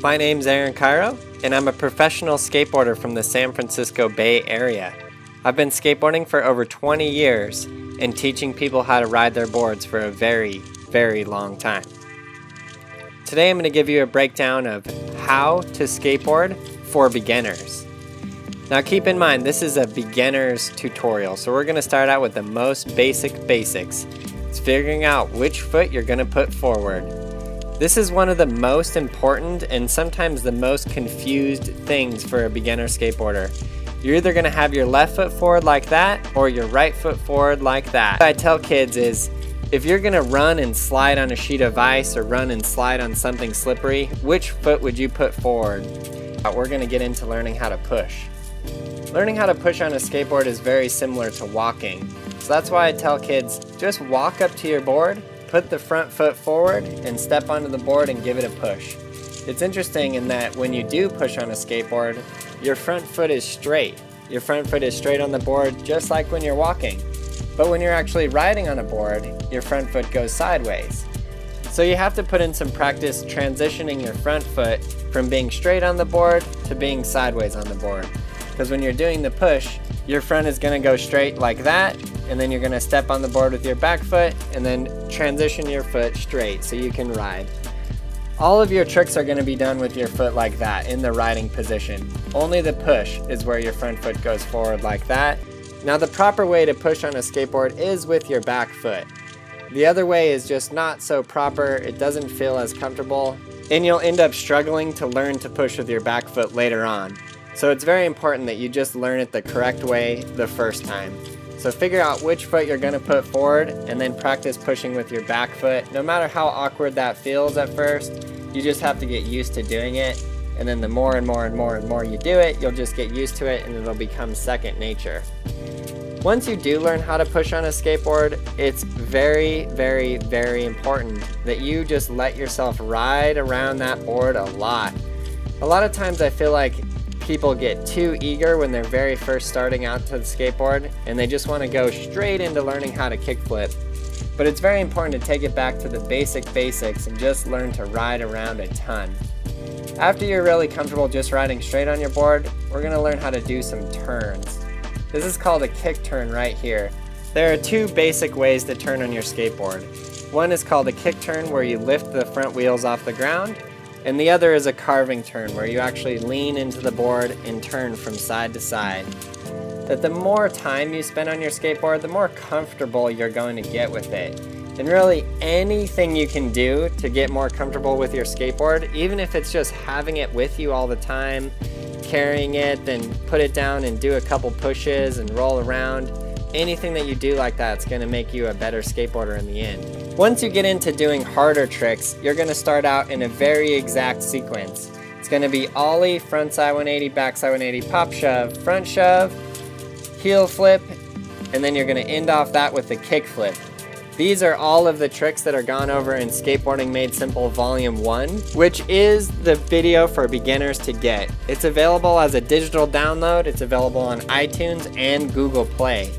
My name's Kyro, and I'm a professional skateboarder from the San Francisco Bay Area. I've been skateboarding for over 20 years and teaching people how to ride their boards for a very, very long time. Today I'm going to give you a breakdown of how to skateboard for beginners. Now keep in mind, this is a beginner's tutorial, so we're going to start out with the most basics. It's figuring out which foot you're going to put forward. This is one of the most important and sometimes the most confused things for a beginner skateboarder. You're either going to have your left foot forward like that or your right foot forward like that. What I tell kids is, if you're going to run and slide on a sheet of ice or run and slide on something slippery, which foot would you put forward? We're going to get into learning how to push. Learning how to push on a skateboard is very similar to walking. So that's why I tell kids, just walk up to your board, put the front foot forward, and step onto the board and give it a push. It's interesting in that when you do push on a skateboard, your front foot is straight. Your front foot is straight on the board just like when you're walking. But when you're actually riding on a board, your front foot goes sideways. So you have to put in some practice transitioning your front foot from being straight on the board to being sideways on the board. Because when you're doing the push, your front is going to go straight like that, and then you're going to step on the board with your back foot and then transition your foot straight so you can ride. All of your tricks are going to be done with your foot like that in the riding position. Only the push is where your front foot goes forward like that. Now the proper way to push on a skateboard is with your back foot. The other way is just not so proper, it doesn't feel as comfortable, and you'll end up struggling to learn to push with your back foot later on. So it's very important that you just learn it the correct way the first time. So figure out which foot you're going to put forward and then practice pushing with your back foot. No matter how awkward that feels at first, you just have to get used to doing it. And then the more and more you do it, you'll just get used to it and it'll become second nature. Once you do learn how to push on a skateboard, it's very, very, very important that you just let yourself ride around that board a lot. A lot of times I feel like people get too eager when they're very first starting out to the skateboard and they just want to go straight into learning how to kickflip. But it's very important to take it back to the basics and just learn to ride around a ton. After you're really comfortable just riding straight on your board, we're going to learn how to do some turns. This is called a kick turn right here. There are two basic ways to turn on your skateboard. One is called a kick turn where you lift the front wheels off the ground, and the other is a carving turn where you actually lean into the board and turn from side to side. That the more time you spend on your skateboard, the more comfortable you're going to get with it. And really anything you can do to get more comfortable with your skateboard, even if it's just having it with you all the time, carrying it, then put it down and do a couple pushes and roll around, anything that you do like that's going to make you a better skateboarder in the end. Once you get into doing harder tricks, you're going to start out in a very exact sequence. It's going to be ollie, front side 180, back side 180, pop shove, front shove, heel flip, and then you're going to end off that with the kick flip. These are all of the tricks that are gone over in Skateboarding Made Simple Volume 1, which is the video for beginners to get. It's available as a digital download, it's available on iTunes and Google Play.